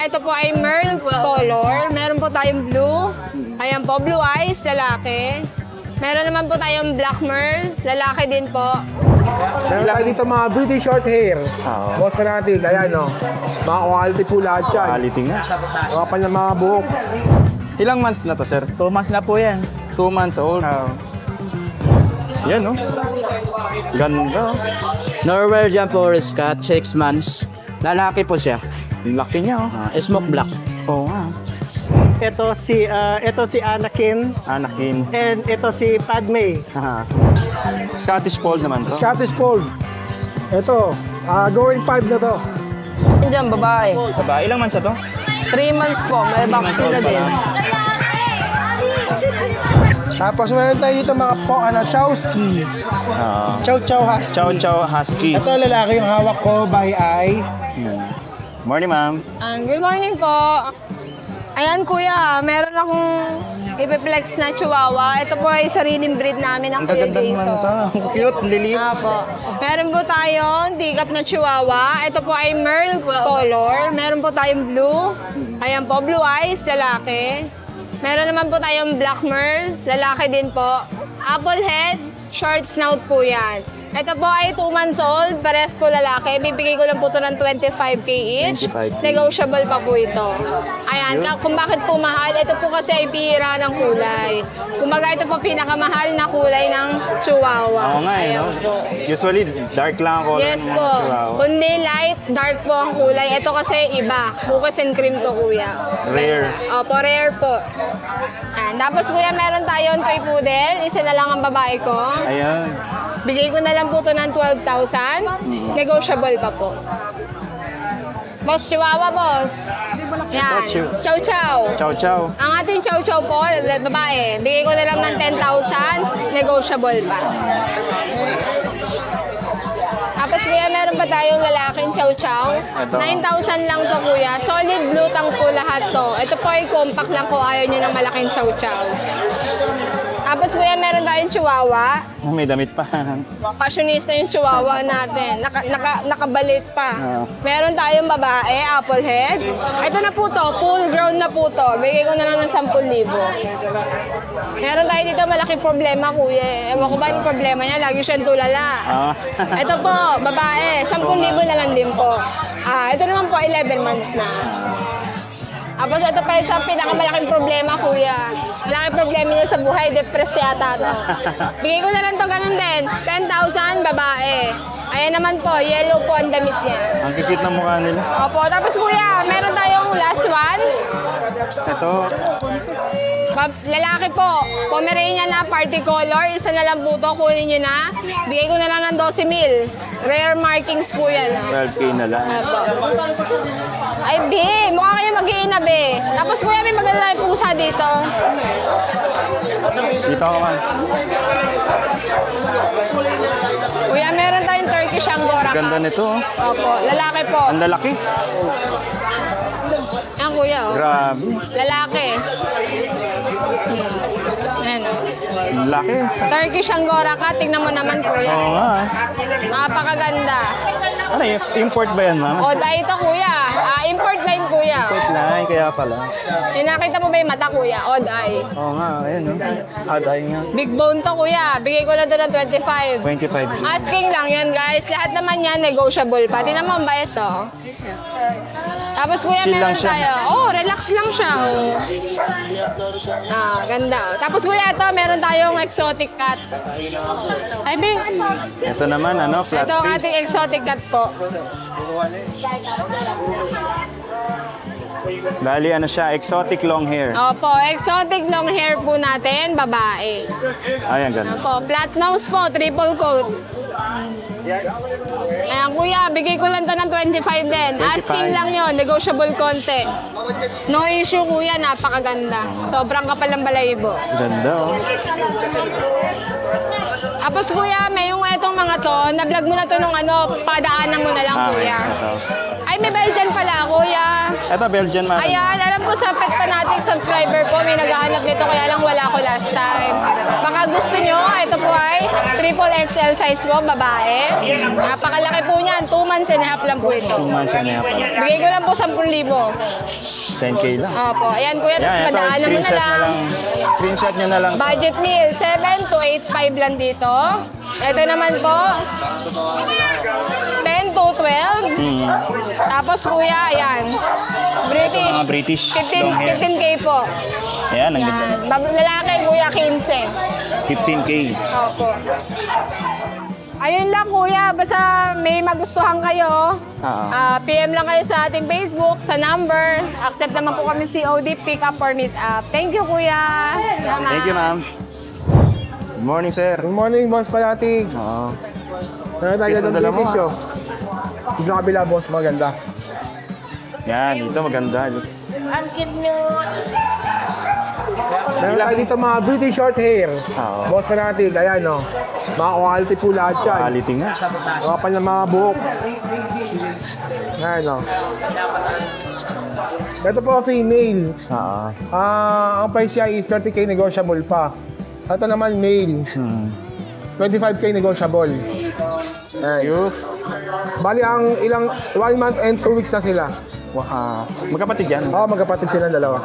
Ito po ay Merl color. Meron po tayong blue. Ayan po, blue eyes, lalaki. Meron naman po tayong black Merl, lalaki din po. Meron tayo dito mga British short hair. Boss pa natin, ayan no. Mga quality po lahat yan. Quality nga. Mga pa ng mga buhok. Ilang months na to, sir? 2 months na po yan. 2 months old. Yan, no? Ganda. Norwegian Forest Cat, 6 months. Lalaki po siya. Ang laki niya, oh. Smoke black. Oo nga. Ito si Anakin Anakin. and ito si Padme. Aha. Scottish Fold naman to. Scottish Fold. Ito, going 5 na to. Diyan, babae. Babae, ilang months na to? 3 months po, may vaccine na din. Tapos meron tayo dito mga Chowski. Chow Chow Husky. Chow Chow Husky. Ito lalaki yung hawak ko by eye. Morning, ma'am. Good morning po. Ayan kuya, meron akong ipiplex na chihuahua. Ito po ay sariling breed namin ng Ang Kuya gaganda naman Jason. to. Cute, liliit. Apo. Meron po tayong tigap na chihuahua. Ito po ay Merl color. Meron po tayong blue. Ayan po, blue eyes, lalaki. Meron naman po tayong black Merl, lalaki din po. Apple head, short snout po yan. Ito po ay 2 months old, pares po lalaki. Bibigay ko lang po ito ng 25K each. 25K. Negotiable pa po ito. Ayan, kung bakit po mahal, ito po kasi ay bihira ng kulay. Kumbaga ito po pinakamahal na kulay ng chihuahua. Oo nga, eh, no? Ayan po. Usually, dark lang ang color Yes ng po. mga chihuahua. Kundi light, dark po ang kulay. Ito kasi iba. Bukas and cream to, kuya. Rare. Opo, rare po. Ayan. Tapos kuya, meron tayong toy poodle. Isa na lang ang babae ko. Ayan. Bigay ko na lang po ito ng 12,000. Negotiable pa po. Boss, chihuahua, boss. Yan. Chow chow. Chow Chow. Ang ating chow chow po, babae. Bigay ko na lang ng 10,000. Negotiable pa. Tapos kuya, meron pa tayong lalaking chow chow. Ito. 9,000 lang to kuya. Solid blue tang po lahat to. Ito po ay compact lang kung ayaw nyo ng malaking chow chow. Tapos kuya, meron tayong chihuahua. May damit pa. Fashionista yung chihuahua natin. Nakabalit pa. Meron tayong babae, apple head. Ito na po to, full grown na po to. Bigay ko na lang ng 10,000. Meron tayo dito malaking problema, kuya. Ewan ko ba yung problema niya? Lagi siyang tulala. Ito po, babae, 10,000 na lang din po. Ito naman po, 11 months na. Tapos ito pa isang pinakamalaking problema, kuya. Malaking problema niya sa buhay, depressed yata to. Bigay ko na lang to ganun din. 10,000, babae. Ayan naman po, yellow po ang damit niya. Ang kikit ng mukha nila. Opo, tapos kuya, meron tayong last one. Ito. Lalaki po, Pomeranian na party color. Isa na lang po to, kunin nyo na. Bigay ko na lang ng 12,000. Rare markings po yan. 12K na lang. Opo. Ay, B, mukha kayo mag-iina, B. Tapos kuya, may maganda tayong pusa dito. Dito ako, ma'am. Kuya, meron tayong Turkish Angora Ganda ka. nito, oh. Opo, lalaki po. Ang lalaki. Yan, kuya, oh. Grabe. Lalaki. Ayan, oh. Ang laki. Turkish Angora ka, tingnan mo naman, kuya. Oo nga. Napakaganda. Ano yun? Import ba yan, ma'am? O, dahil ito, kuya. Import line, kuya. Import line, kaya pala. Nakita mo ba yung mata, kuya? Odd eye. Oo nga, ayun, no? Aday nga. Big bone to, kuya. Bigay ko na doon ng 25. 25K. Asking lang yan, guys. Lahat naman yan, negotiable pa. Tingnan mo, ang bayad to. Tapos, kuya, Chill lang meron siya. tayo. Oh, relax lang siya. Ganda. Tapos, kuya, ito, meron tayong exotic cat. Ay, Bing. Ito naman, ano, flat Ito ang ating face. exotic cat po. Bali, ano siya, exotic long hair. Opo, exotic long hair po natin, babae. Ayan, ganun. Opo, flat nose po, triple coat. Ayan, kuya, bigay ko lang to ng 25 din. 25. Asking lang yon, negotiable konti. No issue, kuya, napakaganda. Sobrang kapal ng balahibo. Ganda, oh. Tapos, kuya, may yung etong mga to, na-vlog mo na to nung ano, padaanan mo na lang, kuya. Ito. Ay, may Belgian pala, kuya. Ito, Belgian, ma'am. Ayan, alam ko po sa Pet Fanatic subscriber po, may naghahanap nito kaya lang wala ko last time. Baka gusto nyo, ito po ay triple XL size po, babae. Napakalaki po niyan, 2 months and a half lang po ito. 2 months and a half. Bigay ko lang po 10,000. 10K lang. Opo, ayan kuya, tapos Yan, ito, padaanan mo na screenshot na lang. lang. Screenshot nyo na lang. Budget meal, 7 to 8.5 lang dito. Ito naman po, 10 to 12. Tapos kuya, ayan, British. Mga British, long hair. 15K po. Ayan, ang ganda. Lalaki, kuya, 15. 15K. Opo. Ayun lang kuya, basta may magustuhan kayo, PM lang kayo sa ating Facebook, sa number. Accept naman po kami COD, pick up or meet up. Thank you kuya. Salamat. Thank you, ma'am. Good morning, sir. Good morning, Boss Fanatic. Oo. Meron tayo Ito, ng dala mo, British, oh. Dito kabila, boss, maganda. Yan, dito maganda. Meron tayo dito mga British short hair. Oo. Boss Fanatic, ayan, oh. Mga quality po lahat yan. Quality nga. Mga pan ng mga buhok. Ayan, oh. Ito po, female. Oo. Ang price niya is 30K negotiable pa. Ito naman, male. 25K negotiable. Ayan. Bali, ang ilang 1 month and 2 weeks na sila. Wow. Magkapatid yan. Oo, magkapatid sila dalawa.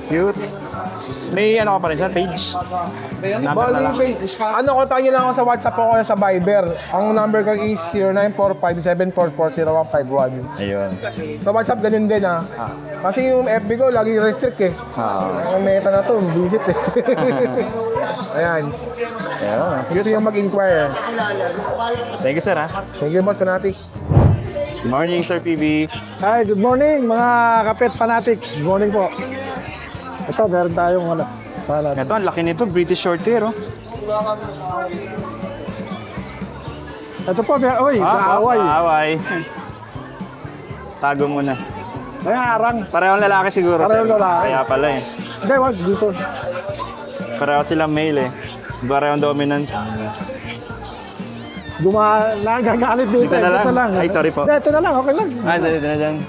Cute. May ano ka pa rin, sir? Page? Number na lang. Bali, kontakin niyo lang ako sa WhatsApp o sa Viber. Ang number ko is 0945-744-0151. Ayun. Sa WhatsApp, ganun din, ha. Kasi yung FB ko, lagi restrict, eh. Ang meta na to, visit, eh. Ayan. Ayun. Gusto nyo mag-inquire. Thank you, sir, ha? Thank you, Boss Fanatic. Good morning, Sir PB. Hi, good morning mga kapet fanatics. Good morning po. Ito, meron tayong salad. Ito, ang laki nito. British short hair, oh. Ito po, oy, kaaway. Kaaway. Tago muna. May arang. Parehong lalaki siguro, Parehong sir. lalaki. Kaya pala, eh. Hindi, wag dito. Pareho silang male, eh. Parehong dominant. Nagagalit dito. Dito na Dito lang. Ay, sorry po. Hindi, ito na lang, okay lang. Dito na dyan.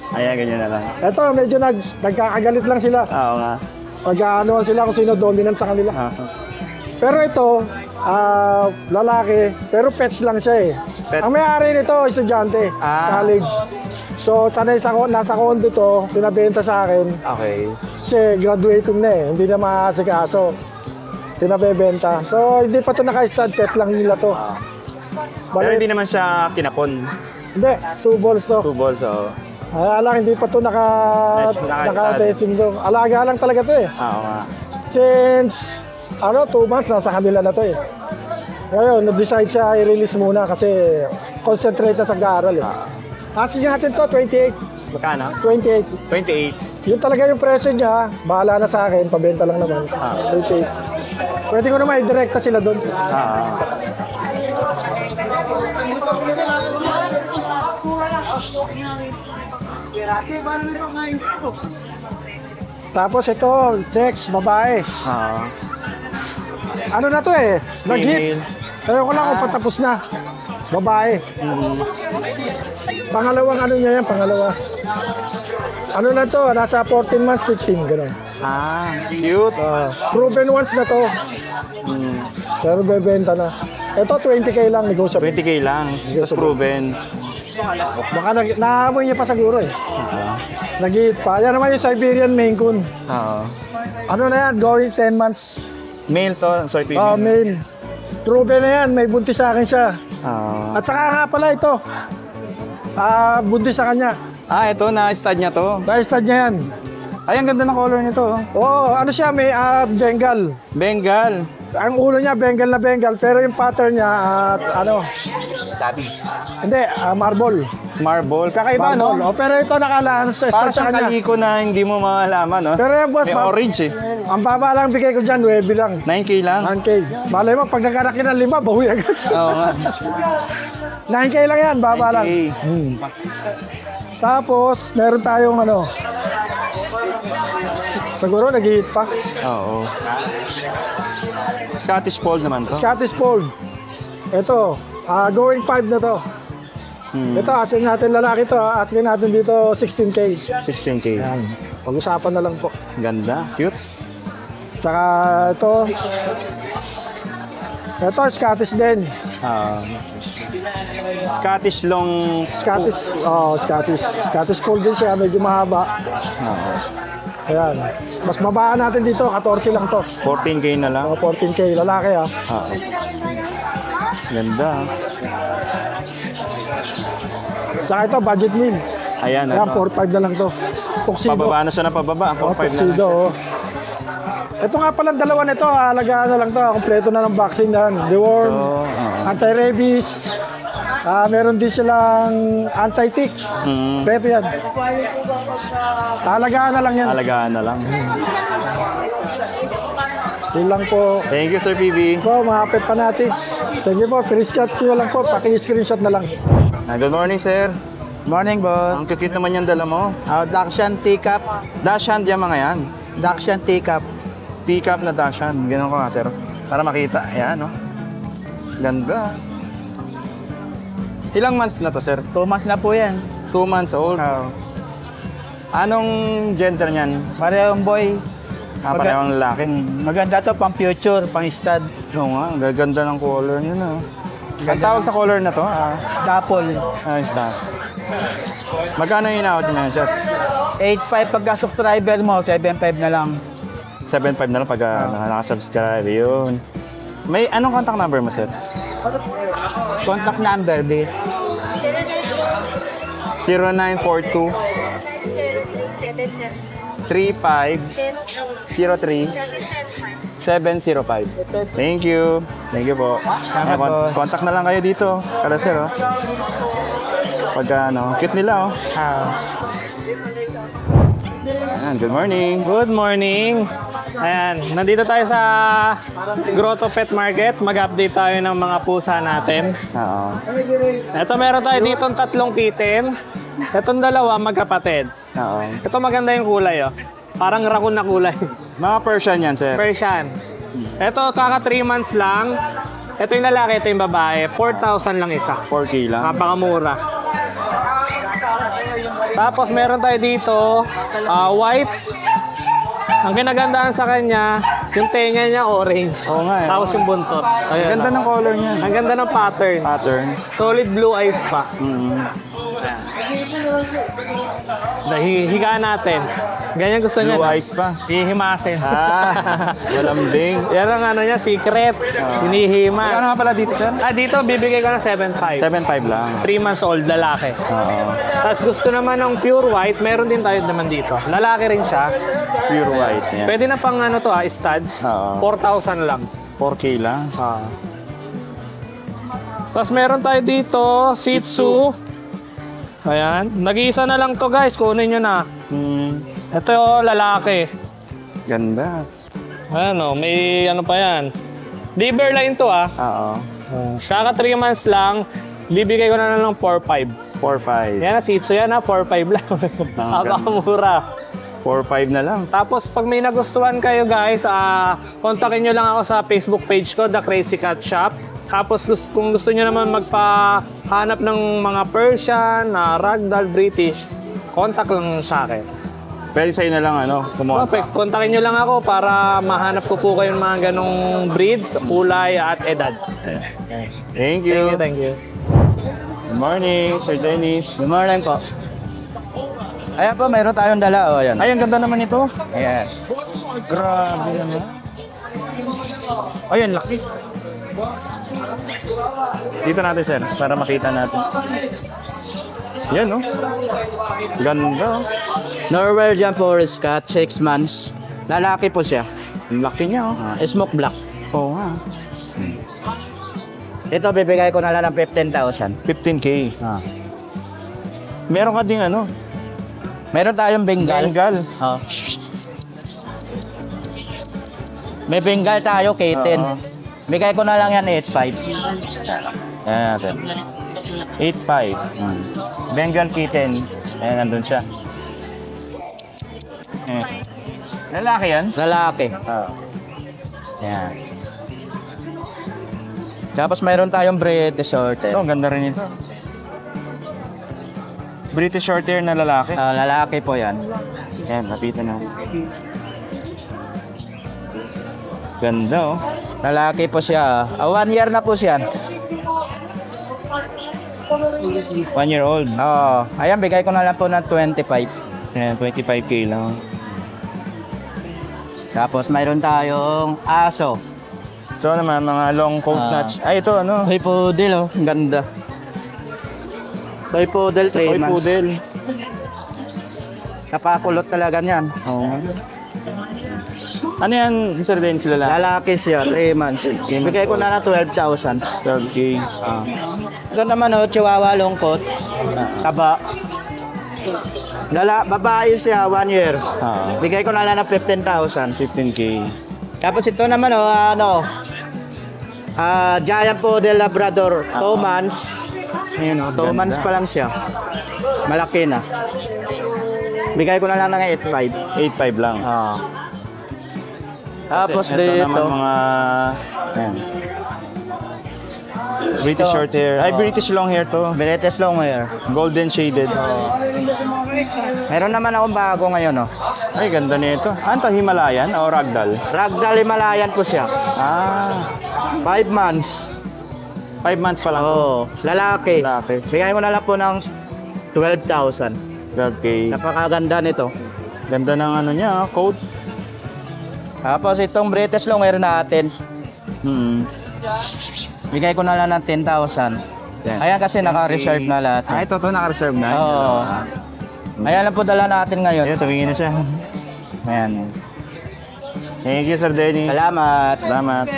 Ayan, ganyan na lang. Ito, medyo nagkakagalit lang sila. Oo nga. Pag-ano sila kung sino dominant sa kanila. Pero ito, lalaki, pero pet lang siya eh. Pet. Ang may-ari nito, estudyante, college. So, nasa condo to, pinabenta sa akin. Okay. Kasi graduating na eh, hindi na maasikaso. Pinabebenta. So, hindi pa to naka-stud, pet lang nila to. Pero hindi naman siya kinapon. Hindi, 2 balls to. 2 balls, oh. Ala, hindi pa to naka-testing to. Alaga lang talaga to eh. Oo nga. Since, 2 months, nasa kanila na to eh. Ngayon, nag-decide siya i-release muna kasi concentrate na sa pag-aaral eh. Asking natin to, 28. Magkano? 28. 28. Yun talaga yung presyo niya, bahala na sa akin, pabenta lang naman. 28. Pwede ko naman i-directa sila doon. Tapos ito, next, babae. Ano na to eh? Nag-hit. Sabi ko lang kung patapos na. Babae. Pangalawang ano niya yan, pangalawa. Ano na to? Nasa 14 months, 15, gano'n. Cute. Proven once na to. Pero bebenta na. Ito, 20K lang, negotiable. 20K lang. Tapos proven. Baka naamoy niya pa siguro eh. Nag-hit pa. Yan naman yung Siberian Maine Coon. Ano na yan? Going 10 months. Male to, Sir PB. Male. Proven na yan. May buntis sa akin siya. At saka nga pala ito. Buntis sa kanya. Ito na stud niya to. Na-stud niya yan. Ay, ang ganda ng color nito. Oo, ano siya? May Bengal. Bengal. Ang ulo niya, Bengal na Bengal. Pero yung pattern niya, Sabi. hindi, marble. Marble. Kakaiba, Marble. no? Oh, pero ito nakalahan sa Parang stud sa siyang kanya. kaliko na hindi mo malaman, no? Pero yung boss, May orange, eh. ang baba lang bigay ko dyan, 9 lang. 9K lang. 9K. Malay mo, pag nagkanak ng 5, bawi agad. Oo nga. 9K lang yan, baba lang. 9K. Tapos, meron tayong siguro nag-hit pa. Oo. Scottish Fold naman to. Scottish Fold. Ito, going 5 na to. Ito, asking natin lalaki to. Asking natin dito 16K. 16K. Yan. Pag-usapan na lang po. Ganda. Cute. Tsaka ito. Ito, Scottish din. Scottish long. Scottish Fold din siya. Medyo mahaba. Ayan. Mas mababa natin dito. 14 lang to. 14K na lang. 14K. Lalaki ah. Ganda. Tsaka ito, budget meal. Ayan, Ayan, ano. 4-5 na lang to. Tuxedo. Pababa na siya na pababa. 4-5 na lang Tuxedo. siya. Oh. Ito nga pala dalawa nito, alagaan na lang to. Kompleto na ng vaccine yan. Deworm, anti-rabies. Meron din silang anti-tick. Kompleto yan. Alagaan na lang yan. Alagaan na lang. Yun lang po. Thank you, Sir PB. Po, mga pet fanatics. Thank you po. Screenshot nyo lang po. Paki-screenshot na lang. Good morning, sir. Morning, boss. Ang cute naman yung dala mo. Dachshund teacup. Dachshund yung mga yan. Dachshund teacup. Teacup na Dachshund. Ganun ko nga, sir. Para makita. Ayan, no? Ganda. Ilang months na to, sir? 2 months na po yan. 2 months old. Anong gender niyan? Parehong boy. Parehong lalaki. Maganda to, pang future, pang stud. Oo nga, ang gaganda ng color niya na. Ang tawag sa color na to? Dapol. Ayos na. Magkano yung in-out niya, sir? 8.5 pagka subscriber mo, 7.5 na lang. 7.5 na lang pag nakasubscribe. Yun. May anong contact number mo, sir? Contact number, B. 0942 3503 705. Thank you. Thank you po. Contact na lang kayo dito. Kada sir, oh. Pagka ano, cute nila, oh. Ayan, good morning. Good morning. Ayan, nandito tayo sa Grotto Pet Market. Mag-update tayo ng mga pusa natin. Oo. Ito, meron tayo dito 3 kitten. Itong dalawa, magkapatid. Oo. Ito maganda yung kulay, oh. Parang raccoon na kulay. Mga Persian yan, sir. Persian. Ito, kaka 3 months lang. Ito yung lalaki, ito yung babae. 4,000 lang isa. 4K lang. Napakamura. Tapos meron tayo dito, white. Ang kinagandaan sa kanya, yung tenga niya orange. Oo nga, eh. Tapos yung buntot. Ayan, Ganda ng color niya. Ang ganda ng pattern. Pattern. Solid blue eyes pa. Hihigaan natin. Ganyan gusto niya. Blue eyes pa. Hihimasin. Malambing. Yan ang ano niya, secret. Hinihimas. Ano nga pala dito, sir? Dito, bibigay ko ng 7.5. 7.5 lang. 3 months old, lalaki. Oo. Tapos gusto naman ng pure white, meron din tayo naman dito. Lalaki rin siya. Pure white. Yan. Pwede na pang ano to stud. Oo. 4,000 lang. 4K lang. Tapos meron tayo dito, Shih Tzu. Ayan. Nag-iisa na lang to guys, kunin nyo na. Ito yung lalaki. Ganda. Ayan o, may ano pa yan. Liver line to Oo. Saka 3 months lang, bibigay ko na lang ng 4,500. 4.5. Yan na, Shih Tzu yan 4,500 lang. Napakamura. 4.5 na lang. Tapos pag may nagustuhan kayo guys, kontakin nyo lang ako sa Facebook page ko, The Crazy Cat Shop. Tapos kung gusto nyo naman magpahanap ng mga Persian, Ragdoll, British, contact lang sa akin. Pwede sa'yo na lang, kumontak. Perfect. Kontakin nyo lang ako para mahanap ko po kayo ng mga ganong breed, kulay at edad. Thank you. Thank you. Good morning, Sir Dennis. Good morning po. Ayan po, meron tayong dala. O, ayan. Ay, ang ganda naman ito. Ayan. Grabe naman. Ayan, laki. Dito natin, sir, para makita natin. Yan, no? Ganda, oh. Norwegian Forest Cat, 6 months. Lalaki po siya. Ang laki niya, oh. Smoke black. Oo nga. Ito, bibigay ko na lang ng 15,000. 15K. Meron ka ding Meron tayong Bengal. Bengal. May Bengal tayo, kitten. Bigay ko na lang yan 8.5. Ayan natin. 8.5. Bengal kitten. Ayan, nandun siya. Lalaki yan? Lalaki. Ayan. Tapos mayroon tayong British Shorthair. Ito, ang ganda rin ito. British Shorthair na lalaki. Lalaki po yan. Yan, lapitan na. Ganda, oh. Lalaki po siya. 1 year na po siya. 1 year old. Oo. Ayan, bigay ko na lang po ng 25. Yan, 25K lang. Tapos mayroon tayong aso. So naman, mga long coat notch. Ay, ito ano? Toy poodle, oh. Ang ganda. Toy poodle, 3 Toy months. poodle. Napakulot talaga niyan. Oo. Ano yan, Sir Dennis, lalaki? Lalaki siya, 3 months. Bigay ko na ng 12,000. 12K. Ito naman, oh, chihuahua long coat. Taba. Babae siya, 1 year. Bigay ko na lang ng 15,000. 15K. Tapos ito naman, oh, Giant Poodle Labrador, 2 months. Ayun, 2 months pa lang siya. Malaki na. Bigay ko na lang ng 8,500. 8.5 lang. Tapos Ito naman dito, mga... Ayan. British Shorthair. Ay, British Longhair to. British long hair. Golden shaded. Meron naman akong bago ngayon, oh. Ay, ganda nito. Ano to, Himalayan o Ragdoll? Ragdoll Himalayan po siya. 5 months. 5 months pa lang. Oh, lalaki. Lalaki. Bigay ko na lang po ng 12,000. 12K. Napakaganda nito. Ganda ng ano niya, coat. Tapos itong British long hair natin, bigay ko na lang ng 10,000. Yan. Ayan kasi naka-reserve na lahat. Ay, ito naka-reserve na. Oo. Ayan lang po dala natin ngayon. Ayun, tumingin na siya. Ayan. Thank you, Sir Dennis. Salamat. Salamat.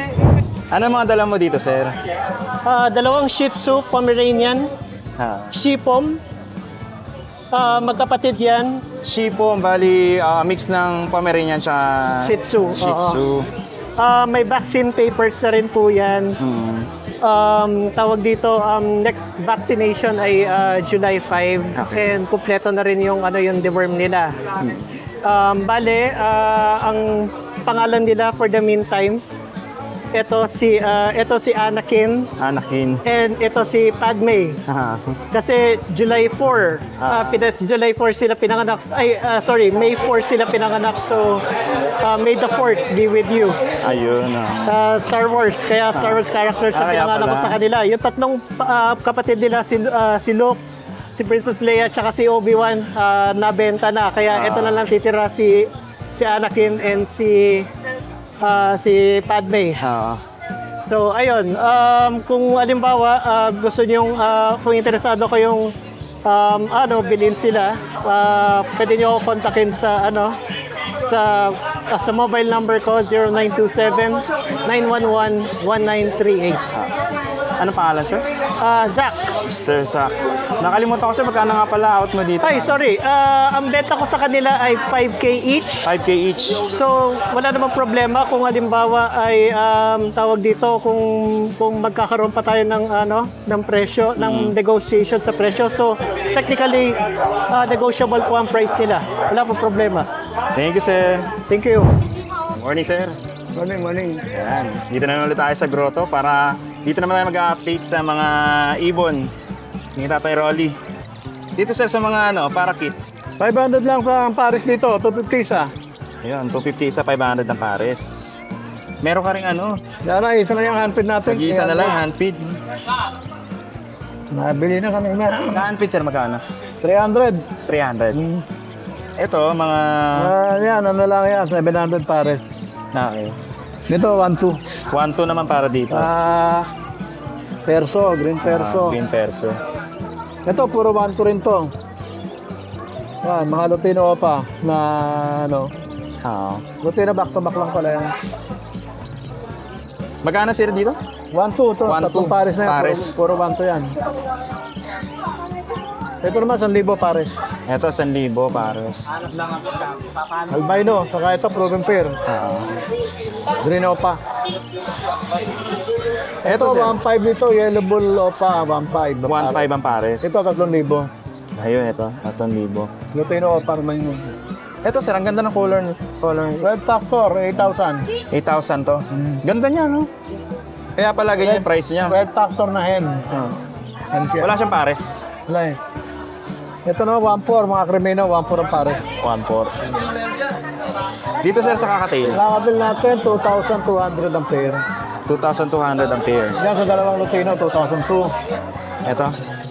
Ano mga dala mo dito, sir? Dalawang Shih Tzu, Pomeranian, Shih-Pom. Magkapatid yan. Shih-Pom, bali mix ng Pomeranian tsaka Shih Tzu. Shih Tzu. May vaccine papers na rin po yan. Tawag dito, next vaccination ay July 5. And kumpleto na rin yung deworm nila. Bale, ang pangalan nila for the meantime, ito si Anakin Anakin. and ito si Padme. Kasi July 4, July 4 sila pinanganak. May 4 sila pinanganak. So, May the 4th be with you. Ayun. Star Wars, kaya Star Wars characters ang Kaya pinanganak ko pala. sa kanila. Yung tatlong kapatid nila, si Luke, si Princess Leia, tsaka si Obi-Wan, nabenta na. Kaya ito na lang titira si Anakin and si Padme. So, ayun. Kung halimbawa, gusto nyong, kung interesado kayong bilhin sila, pwede nyo ako kontakin sa mobile number ko, 0927-911-1938. Anong pangalan, sir? Zach. Sir Zach. Nakalimutan ko, sir, magkano nga pala out mo dito? Ay, sorry. Ang benta ko sa kanila ay 5K each. 5K each. So, wala namang problema kung halimbawa ay tawag dito kung magkakaroon pa tayo ng presyo, ng negotiation sa presyo. So, technically negotiable po ang price nila. Wala pong problema. Thank you, sir. Thank you. Morning, sir. Morning. Ayan. Dito na ulit tayo sa grotto para dito naman tayo mag-update sa mga ibon ni Tatay Rolly. Dito, sir, sa mga parakit. 500 lang sa Paris dito, 250 isa. Ayun, 250 sa 500 ng pares. Meron ka rin Yan na, isa na yung handpid natin. Mag-iisa na lang, handfeed. Nabili na kami na. Sa handfeed, sir, magkano? 300. 300. Ito, mga... Yan, ano lang yan, 700 Paris. Okay. Dito, 1-2. 1-2 naman para dito. Perso, green perso. Green perso. Ito, puro 1-2 rin to. Yan, mga Lutino pa na Lutino back-to-back lang pala yan. Magkano, sir, dito? 1-2 to, 1-2. tatlong Paris na yan. Pares. Puro 1-2 yan. Ito naman, 1,000 Paris. Ito, 1,000 pares. Albino, saka ito, proven pair. Green Opa. Ito, Ito, sir. 1.5 nito, Yellow Bull Opa, 1.5. 1,500 ang pares. Ito, 3,000. Ayun, ito. 3,000. Lutino Opa naman yun. Ito, sir, ang ganda ng color. Red Factor, 8,000. 8,000 to. Ganda niya, no? Kaya pala ganyan yung price niya. Red Factor na hen. Hen siya. Wala siyang pares. Wala eh. Ito naman 1.4, mga Cremeno, 1.4 ang pares. 1.4. Dito sir sa kakatail, Kakabil natin, 2,200 ang pair. 2,200 ang pair. Yan sa dalawang Lutino, 2,002. Ito,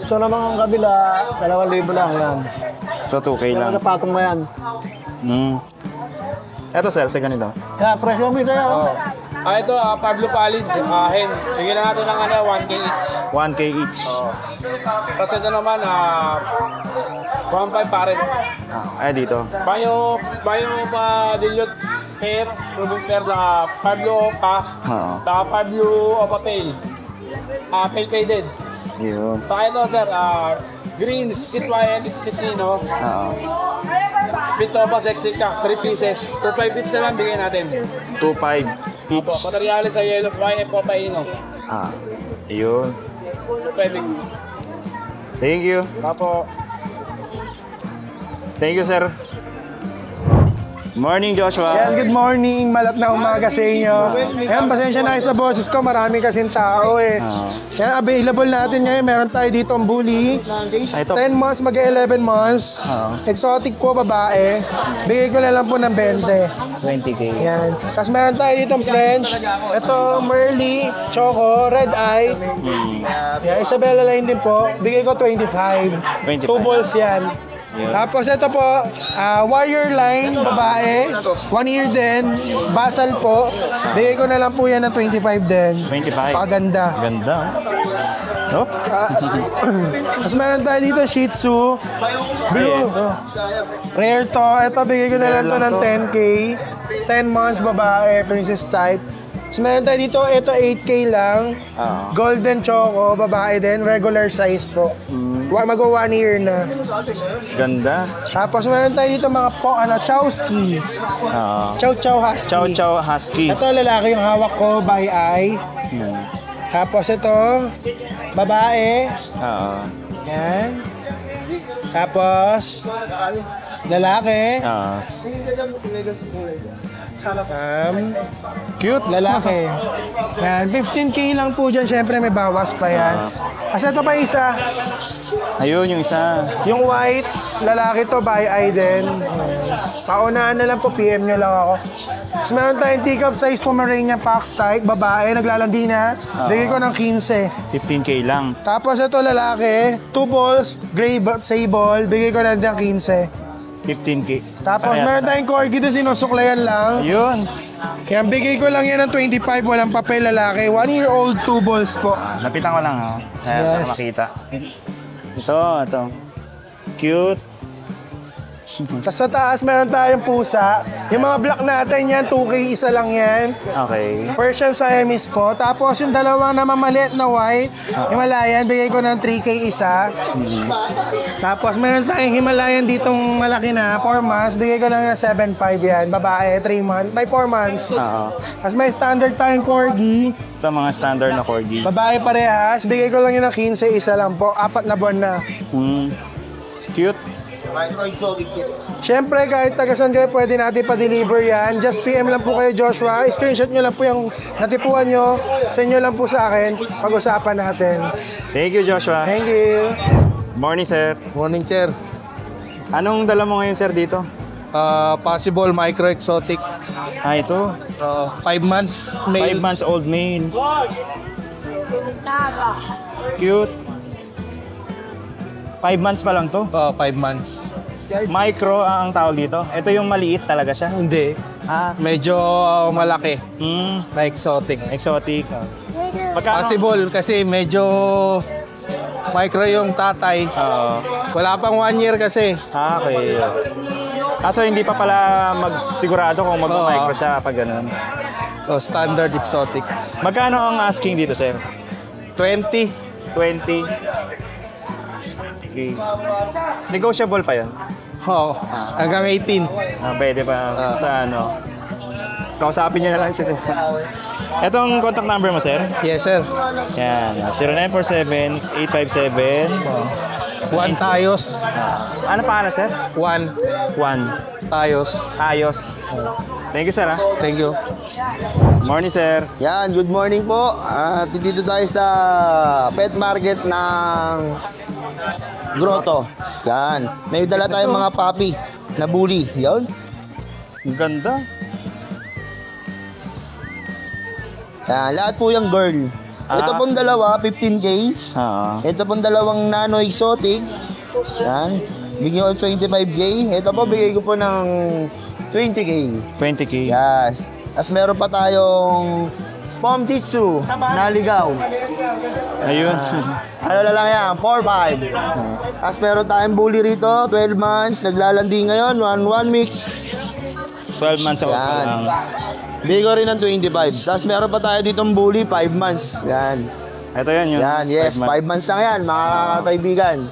So naman ang kabila, 2,000 lang yan. ito 2K lang. Patong na yan. Ito sir, sa ganito. Kaya presyo mo sa'yo. Ito, Pablo Palid, hen. Bigyan na natin ng 1K each. 1K each. Tapos ito naman, 1.5 pa rin. Dito. Bayo pa dilute pair, proven pair sa Pablo Opa, Oo. sa Pablo Opa Pale. Pale faded. Yun. Sa ito sir, green, split YM, split Nino, Oo. split Opa, sexy ka, 3 pieces. 2.5 each na lang bigyan natin. 2.5 each. Materialis sa yellow YM Opa Ino. Yun. 2.5 each. Thank you. Apo. Thank you sir. Morning Joshua. Yes, good morning. Malat na umaga sa inyo. Ayan, pasensya na kayo sa boses ko. Marami kasing tao eh. Yan, available natin ngayon. Meron tayo dito ang bully. Ito. 10 months, mag-11 months. Exotic po, babae. Bigay ko na lang po ng 20. 20K. Yan. Tapos meron tayo dito ang French. Ito, Merly, Choco, Red Eye. Yan, Isabella line din po. Bigay ko 25. 25. 2 balls yan. Tapos ito po, Warrior Line, babae, 1 year din, basal po. Bigay ko na lang po yan ng 25 din. 25. Paganda. Ganda. Oh? Tapos meron tayo dito, Shih Tzu, blue. Rare to. Ito, bigay ko na lang to ng 10K. 10 months, babae, princess type. Tapos meron tayo dito, ito 8K lang. Golden Choco, babae din, regular size po. Mag-1 year na. Ganda. Tapos meron tayo dito mga Chowski. Chow Chow Husky. Chow Chow Husky. Ito lalaki yung hawak ko, by eye. Tapos ito, babae. Yan. Tapos, lalaki. Cute. Lalaki. Yan, 15K lang po dyan. Siyempre may bawas pa yan. Kasi ito pa isa. Ayun yung isa. Yung white, lalaki to, by eye din. Paunahan na lang po, PM nyo lang ako. Tapos meron tayong teacup size Pomeranian Fox type, babae, naglalandi na. Bigay ko ng 15. 15K lang. Tapos ito lalaki, 2 balls, gray sable, bigay ko na din ng 15. 15K. Tapos Parehas meron na. tayong corgi doon, sinusuklayan lang. Ayun. Kaya bigay ko lang yan ng 25, walang papel lalaki. 1 year old, 2 balls po. Lapitan ko lang ha. Para Yes. makita. Ito. Cute. Tapos sa taas, meron tayong pusa. Yung mga black natin yan, 2K isa lang yan. Okay. Persian Siamese po. Tapos yung dalawa na mamaliit na white, Himalayan, bigay ko ng 3K isa. Tapos meron tayong Himalayan ditong malaki na, 4 months, bigay ko lang ng 7.5 yan. Babae, 3 months, by 4 months. Tapos may standard tayong corgi, Ito mga standard na corgi. babae parehas, bigay ko lang yun ng 15, isa lang po, 4 na buwan na. Cute. Siyempre, kahit tagasan kayo, pwede natin pa-deliver yan. Just PM lang po kayo, Joshua. Screenshot nyo lang po yung natipuan nyo. Send nyo lang po sa akin. Pag-usapan natin. Thank you Joshua. Thank you. Morning sir. Morning, sir. Anong dala mo ngayon sir dito? Possible micro exotic. Ito. 5 months 5 male. months old male. Cute. 5 months pa lang to. 5 months. Micro ang tawag dito. Ito yung maliit talaga siya. Hindi. Medyo malaki na exotic. Exotic. Magkano? Possible kasi medyo micro yung tatay. Wala pang 1 year kasi. Okay. So hindi pa pala magsigurado kung mag-micro siya pag ganun. So, standard exotic. Magkano ang asking dito, sir? 20. 20. Okay. Negotiable pa yan? Oo. Hanggang 18. Pwede pa sa ano. Kausapin niyo na lang si sir. Etong contact number mo, sir? Yes, sir. Yan. 0947-857. 1 tayos. Ano pangalan, sir? 1 Juan. tayos. Ayos. Thank you, sir. Thank you. Morning, sir. Yan, good morning po. Dito tayo sa pet market ng Grotto. Yan. May dala tayong mga puppy na bully. Yan. Ang ganda. Yan. Lahat po yung girl. Ito pong dalawa, 15K. Ito pong dalawang nano exotic. Yan. Bigyan ko 25K. Ito po, bigay ko po ng 20K. 20K. Yes. Tapos meron pa tayong Pom Shih Tzu, naligaw. Ayun. Ano na lang yan, 4-5. Tapos meron tayong bully rito, 12 months, naglalandi ngayon, 1 week. 12 months old pa Yan. lang. Bigay ko rin ng 25. Tapos meron pa tayo ditong bully, 5 months. Yan. Ito yan yun. Yan, yes, 5 months lang yan, mga kaibigan.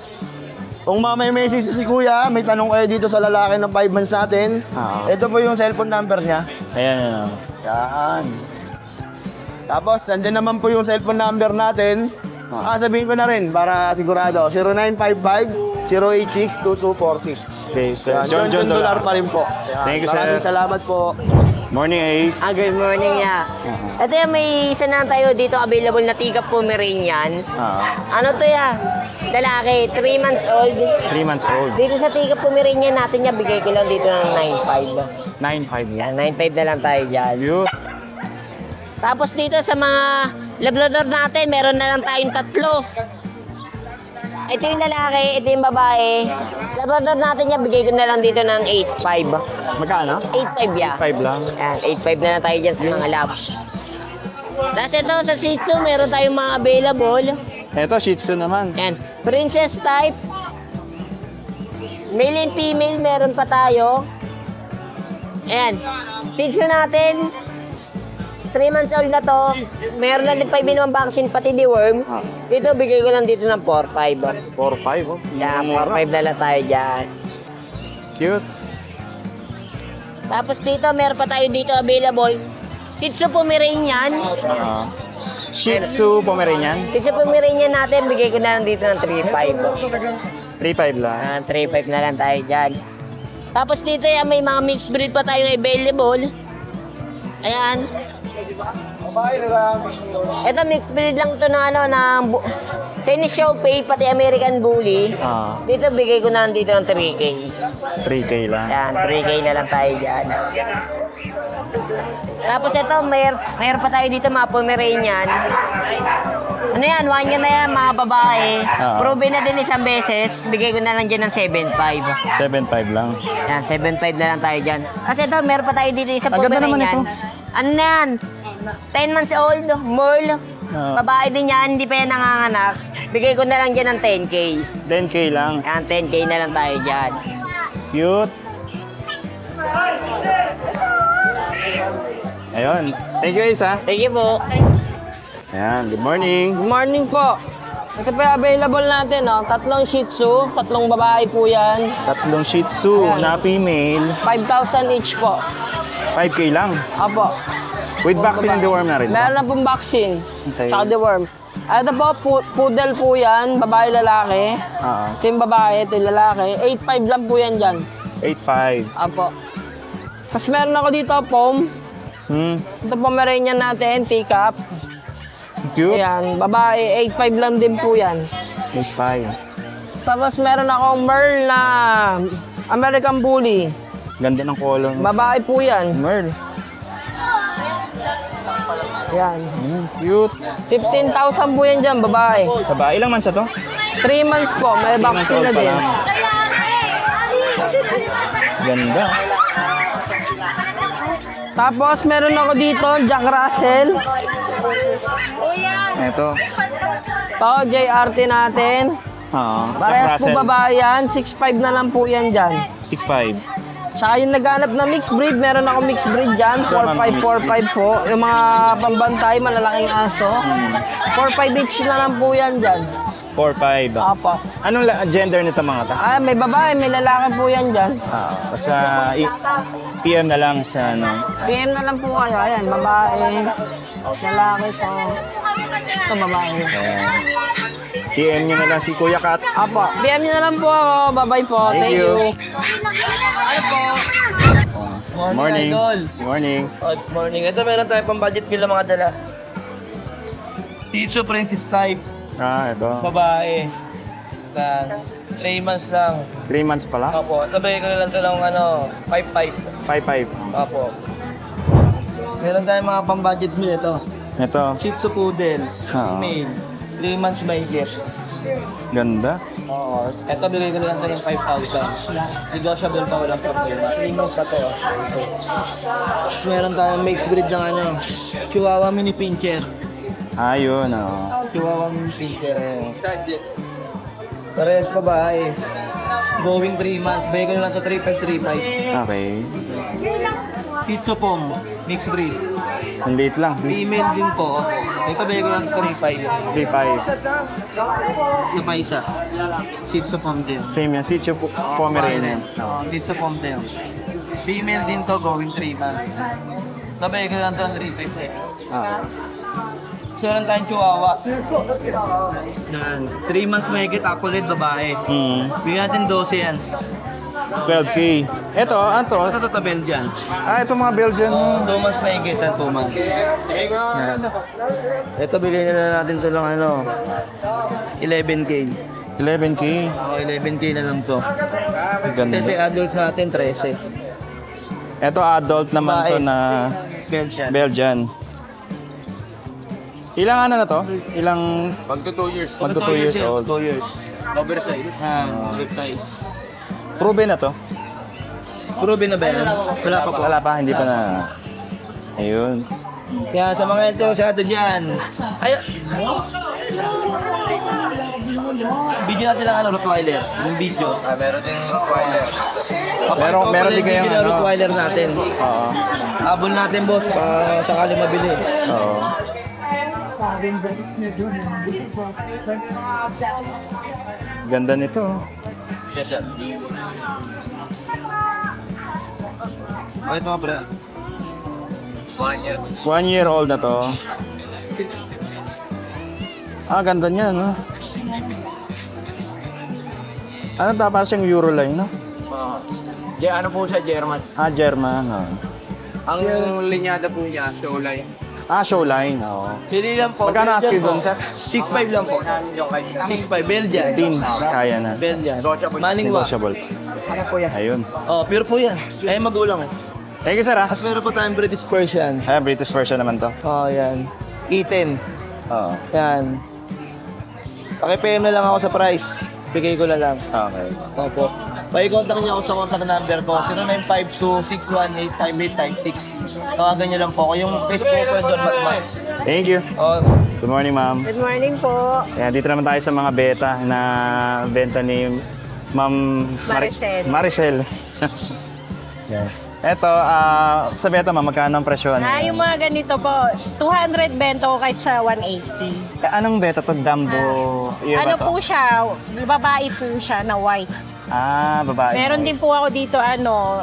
Kung may message si Kuya, may tanong kayo dito sa lalaki ng 5 months natin. Ito po yung cellphone number niya. Ayan yan. Yan. Tapos, andyan naman po yung cellphone number natin. Sabihin ko na rin para sigurado. 0955-086-2246. Okay, sir. Yan, John Dolar pa rin po. Yan. Thank you, sir. Maraming salamat po. Morning, Ace. Good morning, ya. Ito yan, may isa na tayo dito available na Tiga Pomeranian. Ano to ya? Lalaki, 3 months old. 3 months old. Dito sa Tiga Pomeranian natin niya, bigay ko lang dito ng 9.5. 9.5 Yan, 9.5 na lang tayo dyan. Yun. Tapos dito sa mga Labrador natin, meron na lang tayong 3. Ito yung lalaki, ito yung babae. Labrador natin niya, bigay ko na lang dito ng 8.5. Magkano? 8.5 ya. 5 lang. Yan, 8.5 na lang tayo dyan sa mga labs. Tapos ito sa Shih Tzu, meron tayong mga available. Ito, Shih Tzu naman. Yan, princess type. Male and female, meron pa tayo. Ayan, Shih Tzu natin. 3 months old na to. Meron na din 5 minimum vaccine, pati deworm. Dito, bigay ko lang dito ng 4.5. 4.5, oh. Yan, 4.5 na lang tayo dyan. Cute. Tapos dito, meron pa tayo dito available. Shih Tzu Pomeranian. Shih Tzu Pomeranian. Shih Tzu Pomeranian natin, bigay ko na lang dito ng 3.5. 3.5 lang. Yan, 3.5 na lang tayo dyan. Tapos dito, yan, may mga mixed breed pa tayo available. Ayan. Ito, mixed breed lang ito ng Tennis Showpay, pati American Bully. Dito, bigay ko na lang dito ng 3K. 3K lang. Yan, 3K na lang tayo dyan. Tapos ito, mayroon pa tayo dito mga Pomeranian. Ano yan, 1 year na yan, mga babae. Proven na din isang beses, bigay ko na lang dyan ng 7.5. 7.5 lang. Yan, 7.5 na lang tayo dyan. Kasi ito, meron pa tayo dito isang Ang ganda naman Pomeranian. ito. Ano na yan? 10 months old, Merle. Babae din yan, hindi pa yan nanganganak. Bigay ko na lang dyan ng 10K. 10K lang. Yan, 10K na lang tayo dyan. Cute. Ayun. Thank you, Ace, ha? Thank you po. Ayan, good morning. Good morning po. Ito pa available natin, oh. 3 Shih Tzu, 3 babae po yan. 3 Shih Tzu na female. 5,000 each po. 5K lang. Apo. With vaccine and deworm na rin. Meron na pong vaccine. Okay. Saka deworm. Ito po, poodle po yan. Babae, lalaki. Ito yung babae, ito yung lalaki. 8.5 lang po yan dyan. 8.5. Apo. Tapos meron ako dito, Pom. Ito Pomeranian natin, teacup. Cute. Ayan, babae, 8.5 lang din po yan. 8.5. Tapos meron akong Merle na American Bully. Ganda ng color. Babae po yan. Merle. Yan. Cute. 15,000 po yan dyan, babae. Babae, ilang months na to? 3 months po, may 3 months vaccine old na pa din. lang. Ganda. Tapos meron ako dito, Jack Russell. Ito. Ito, JRT natin. Parehas po babae yan, 6'5 na lang po yan dyan. 6.5. Saka yung naghanap na mixed breed, meron ako mixed breed dyan, 4'5", 4'5 po. Yung mga pambantay, malalaking aso. 4'5 each na lang po yan dyan. 4.5. Apo. Anong gender nito mga ta? May babae, may lalaki po yan dyan. Basta PM na lang sa ano. PM na lang po kayo. Ayan, babae, lalaki po. Ito babae. PM nyo na lang si Kuya Kat. Apo, PM nyo na lang po ako. Bye-bye po. Thank you. Ano po? Morning. Good morning. Good morning. Ito meron tayo pang budget meal na mga dala. Shih Tzu Princess type. Ito. Babae. 3 months lang. 3 months pa lang? Opo, ito bigay ko na lang ito ng 5-5. 5-5. Opo. Meron tayong mga pang-budget meal ito. Ito. Shih Tzu Poodle, Oo. male, 3 months may get. Ganda. Oo. Ito bigay ko na lang ito ng 5,000. Negotiable pa, walang problema. 3 months pa to. Tapos meron tayong mixed breed ng Chihuahua Mini Pinscher. Ayun, Chihuahua Mini Pinscher. Parehas babae. Going 3 months. Bigay ko na lang ito 3,535. Okay. Shih Tzu Pom, mixed breed. Ang liit lang. Female din po. Ito bigay ko lang 3,500. 3-5. Yung pa isa. Shih Tzu Pom din. Same yan. Shih Tzu Pomeranian. Shih Tzu Pom din. Female din to, going 3 months. Ito bigay ko lang ito ng 3,500. Ah. So, meron tayong Chihuahua. Yan. 3 months may higit, akulit, babae. Bigyan natin 12 yan. 12K. Ito, ano Ito to Belgian. ito mga Belgian. 2 months may higit, 2 months. Yan. Ito bigyan na natin to ng 11K. 11K. Oo, 11K na lang to. Ganda. Kasi adult natin, 13. Ito adult naman Babae. to na Belgian. Belgian. Ilang ano na to? Ilang... Pag to 2 years. 1 to 2 years old. 2 years. Oversize. Oversize. Proven na to? Proven na ba yan? Wala pa po. Wala pa, hindi pa na... Ayun. Kaya sa mga interesado dyan, ay... Video natin lang Rottweiler. Yung video. Meron din Rottweiler. Meron din kayong video na Rottweiler natin. Oo. Habol natin boss, pa sakali mabili. Oo. Ganda nito. Yes, sir. Okay, ito nga pre. 1 year old na to. Ganda niya, no? Ano tapos yung Euroline, no? Ano po siya, German? German, Ang linyada po niya, Showline. Showline, oo. Pili lang po. Magkano asking doon, sir? 6.5 lang po. 6.5, Belgian. 15, kaya na. Belgian. Maningwa. Negotiable. Ayun. Oh, pure po yan. Ay, magulang eh. Thank you, sir, Tapos meron po tayong British Persian. British version naman to. Oh, yan. E10. Oo. Yan. Paki-PM na lang ako sa price. Bigay ko na lang. Okay. Opo. Paki-contact niyo ako sa contact number ko, 0952-618-5856. Tawagan niyo lang po ako. Yung Facebook ko, John Matmat. Thank you. Oh, Good morning, ma'am. Good morning po. Ayan, dito naman tayo sa mga beta na benta ni Ma'am Maricel. Yan. Eto, sa beta, ma'am, magkano ang presyo? Yung mga ganito po, 200 bento ko kahit sa 180. Anong beta to? Dumbo? Iyo ba to? Po siya, babae po siya na white. Babae. Meron din po ako dito,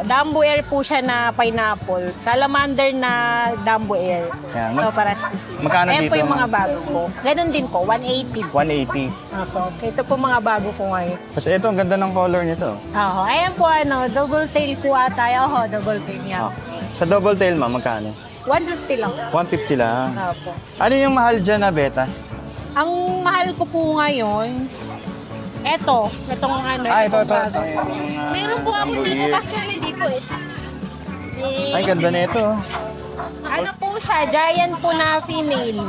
Dumbo Air po siya na pineapple. Salamander na Dumbo Air. Yan. So, para exclusive. Magkano Ayan dito, po yung ma'am? mga bago ko. Ganun din po, 180. 180. Opo. Ito po mga bago ko ngayon. Kasi ito, ang ganda ng color nito. Oo. Ayan po, double tail po ata. Double tail niya. Sa double tail, ma'am, magkano? 150 lang. 150 lang. Opo. Ano yung mahal dyan na beta? Ang mahal ko po ngayon, itong Ito. bago. Meron po ako dito kasi hindi po Ay, ganda na ito. Ano po siya, giant po na female.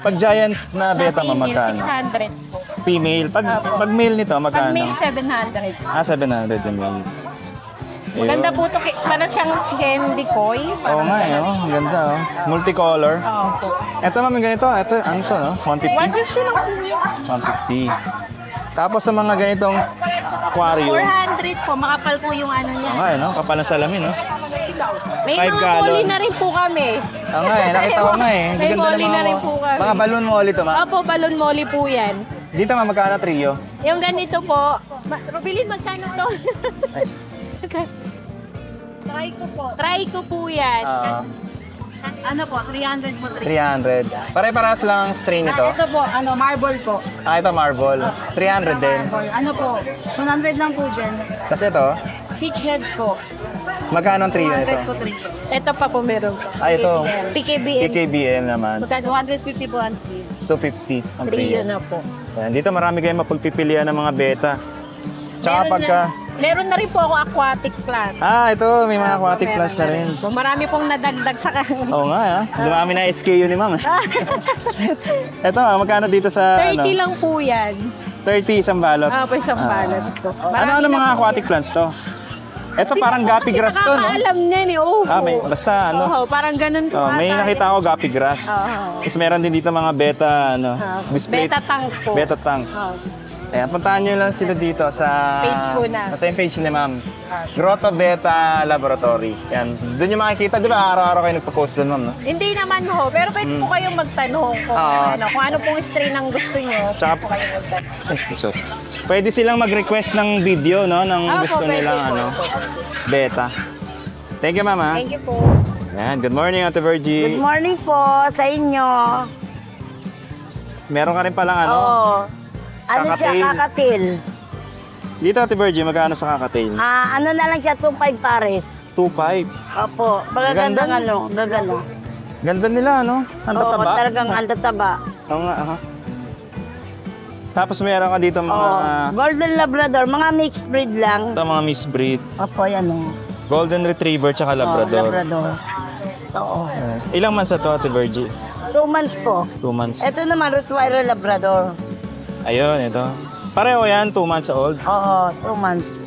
Pag giant na beta, ma'am, female, magkano? 600 po. Female. Pag male nito, Pag magkano? male, 700. 700 yung male. Maganda po ito, parang siyang candy koi. Oo nga ang ganda Multicolor. Oo po. Ito ma'am, ganito. Ito, ano to, no? 150? 150 lang po yun. 150. Tapos sa mga ganitong aquarium. 400 po, makapal po yung ano niya. Okay, no? Kapal ng salamin, no? May 5 mga gallon. molly na rin po kami. Nakita ko nga eh. May molly na rin po kami. Mga balloon molly to, ma'am. Opo, balloon molly po yan. Dito ma'am, magkano trio? Yung ganito po, Rubilin, magkano to? Try ko po yan. Ano po, 300 po. 300. Pare-paras lang ang strain nito. Ito po, marble po. Ito marble. 300 din. Ano po, 100 lang po dyan. Kasi ito, Peach head po. magkano ang trio nito? 100 po, 3. Ito pa po meron po. Ito. PKBM. PKBM naman. Magkano, 150 po ang three. 250 ang Trio trio. na po. Yan, dito marami kayong mapagpipilian ng mga beta. Tsaka Meron na rin po ako aquatic plant. ito, may mga aquatic plants na rin. So, marami pong nadagdag sa Oo nga, dumami na SKU ni ma'am. Ito, magkano dito sa 30 lang po yan. 30 isang balot. Po isang balot po. Ano mga aquatic plants to? Ito parang gapi grass to, no? Nakakaalam niyan eh. Oh. May basta Oo, parang ganun po. may nakita ako gapi grass. Tapos meron din dito mga beta, display. Beta tank po. Beta tank. Ayan, puntahan nyo lang sila dito sa Page po na. Sa yung page ni ma'am. Grotto Beta Laboratory. Yan. Doon yung makikita, di ba? Araw-araw kayo nagpo-post doon, ma'am, no? Hindi naman ho, pero pwede po kayong magtanong kung ano pong strain ang gusto nyo. Tsaka, po kayo magtanong. so, pwede silang mag-request ng video, no? Ng gusto pwede nilang, po. beta. Thank you, ma'am, ha? Thank you po. Yan. Good morning, Ate Virgie. Good morning po sa inyo. Meron ka rin palang, Ano siya, Kakatil. kakatil? Dito, Ate Virgie, magkano sa kakatail? Ano na lang siya, 2.5 pares. 2.5. Opo, magagandang gagano. Ganda nila, no? Ang Oo, tataba. talagang ang tataba. Oo nga, Tapos meron ka dito mga... Golden Labrador, mga mixed breed lang. Ito, mga mixed breed. Opo, yan o. Golden Retriever tsaka Labrador. Labrador. Oo. Ilang months na to, Ate Virgie? 2 months po. 2 months. Ito naman, Rottweiler Labrador. Ayun, ito. Pareho yan, 2 months old. Oo, 2 months.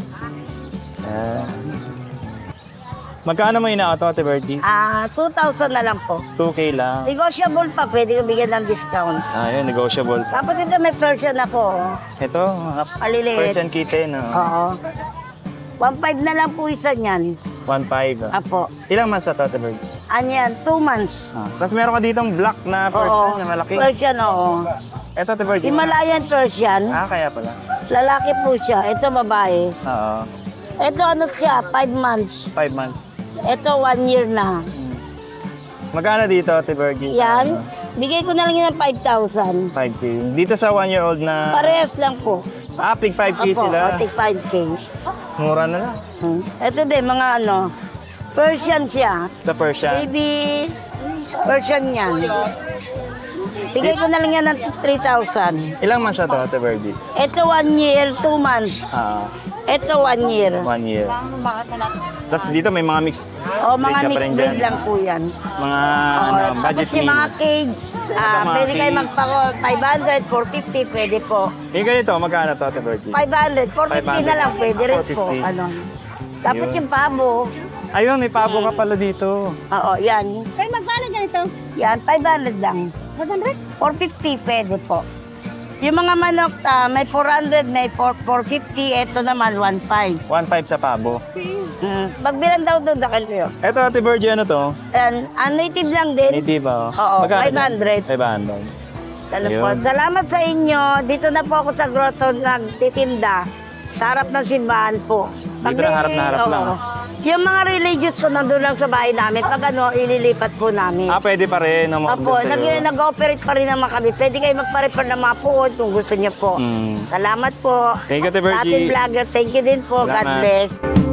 Magkano mo inaauto, Ate Virgie? 2,000 na lang po. 2K lang. Negotiable pa, pwede ko bigyan ng discount. Ayun, negotiable. Tapos ito may Persian ako. Ito, Maliliit. Persian kitten, no? Oo. 1.5 na lang po isa niyan. 1.5. Apo. Ilang months na to, Ate Virgie? Anyan, 2 months. Tapos meron ka ditong black na Persian na malaki. Persian, oo. Ito, Ate Virgie. Himalayan Persian. Kaya pala. Lalaki po siya. Ito babae. Oo. Ito ano siya, 5 months. 5 months. Ito 1 year na. Magkano dito, Ate Virgie? Yan. Bigay ko na lang yan ng 5,000. 5K. Dito sa 1-year-old na... Parehas lang po. Tig 5K sila. Tig 5K. Mura na lang. Ito din, mga ano, Persian siya. The Persian. Baby, Persian yan. Bigay ko na lang yan ng 3,000. Ilang months na to, Ate Virgie? Ito 1 year, 2 months. Ito 1 year. 1 year. Tapos dito may mga mix. O, mga Breed ka pa mixed rin breed dyan. lang po yan. Mga budget Tapos yung mga meal. cage, mga pwede kayo cage. magpako 500, 450, pwede po. Yung ganito, magkano to, Ate Virgie? 500, 450 na lang, pwede rin po. 450. Ano. Tapos Yun. yung pabo, Ayun, may pabo ka pala dito. oo, yan. Sir, magkano ganito? Yan, 500 lang. 500? 450, pwede po. Yung mga manok, may 400, may 450, ito naman 1.5. 1.5 sa pabo. Pagbilan daw doon sa kalyo. Ito, Ate Virgie, ano to? And, native lang din. Native, oh. Oo, Magkano 500. 500. Po. Ayun. Salamat sa inyo. Dito na po ako sa grotto nagtitinda. Sa harap ng simbahan po. Dito na harap lang. Yung mga religious ko nandun lang sa bahay namin. Pag ano, ililipat po namin. Pwede pa rin. Opo, nag-ooperate pa rin naman kami. Pwede kayo magpa-refer ng mga puod kung gusto niyo po. Salamat po. Thank you, Ate Sa ating Virgie. vlogger, thank you din po. God Salamat. bless.